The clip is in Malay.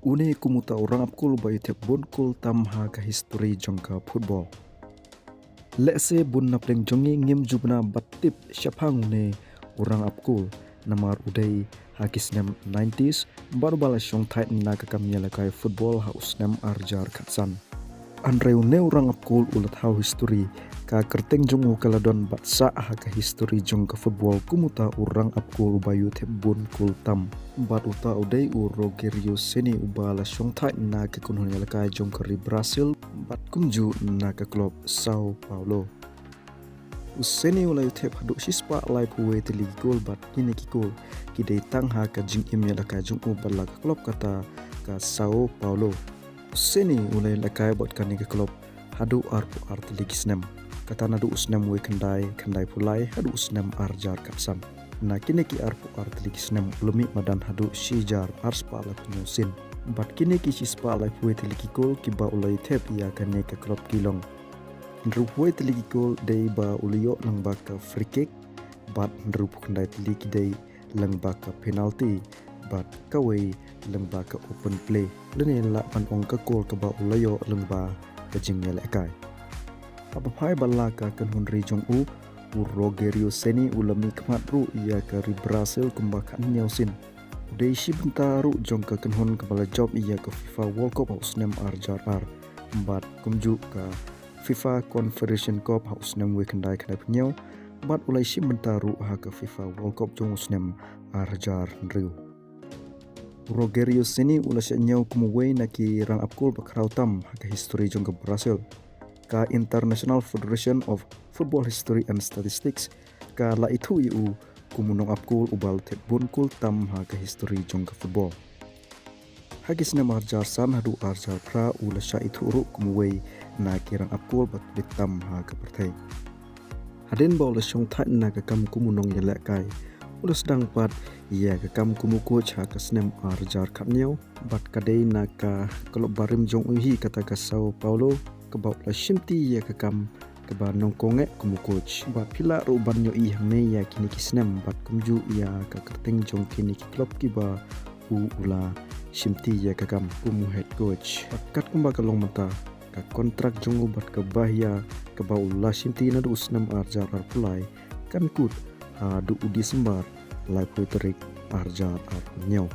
Une kumuta orang apkul bayu tep bun kul tam ha ka history jongka football. Lese bun napreng jongi ngim jubna batip syapang ne orang apkul namar udai hakisnem 90s baru bala syong tait na ka kamya lakai football ha usnem arjar khatsan. Andreu ne orang apkul ulat hau history ka kerteng jongu kaladon batsa ha ka history jongka football kumuta orang apkul bayu tep bun kul tam. Bat uta udai Rogerio Ceni ubala syong tait na ka kunhun lakai jongkari Brazil bat kumju na ka klub Sao Paulo. Useni ulai tep haduk sispa lai puwe teli gol bat kini kikol kidai tang ha ka jing im ya lakai jong ubala ka klub kata ka Sao Paulo. Useni ulai lakai bat kani ka klub hadu arpu art ligi snem kata nadu usnem we kendai pulai hadu usnem arjar kapsam. Na kini ki arpu art ligi snem ulumi madan hadu shijar arspa la penyusin. Bat kini ki sispa lai puwe teli kikol kiba ulai tep ia kani ka klub kilong. Nrupuwe teli kikol day ba ulio lang baka free kick bat nrupu kendai teli kidai lang baka penalty bat kawai lang baka open play lene la pan ong ka kol ka ba ulayo lang ba ka jingya lekai. Apapai bala ka kanhun rijong u Rogerio Ceni ulami kemat ru ia kari Brazil kumbakan nyausin. Udai si bentaru jong ka kanhun kepala job ia ke FIFA World Cup hausnem arjar ar bat kumju ka FIFA Confederation Cup hausnem we kendai penyau bat ulai si bentaru ha ke FIFA World Cup jong usnem arjar riu. Rogerio Ceni ulai si nyau kumuwe naki rang apkul bakrau tam ha ke history jong ke Brazil ka International Federation of Football History and Statistics ka la itu iu kumunong apkul ubal tep bun kul tam ha ke history jong ke football. Hagis na marjar san hadu arjar pra ula sya itu ru kumuwe na kirang apkul bat bitam ha ke pertai. Hadin ba ula syong tat na ke kam kumunong yelek kai ula sedang pat ia ke kam kumu coach ha ke snem arjar katnyau bat kadai na ka kalau barim jong uhi kata ka Sao Paulo kebau la shimti ya kekam keba nongkonge kumu coach bat pila ru banyo i hang ne ya kini kisnem bat kumju ya ka kerteng jong kini ki klub kiba ula shimti ya kekam kumu head coach kat kumba kalong mata ka kontrak jong bat ke bahya keba ula shimti na du usnem arjar ar pulai kan kut ha du udi sembar lai puterik arjar ar nyau.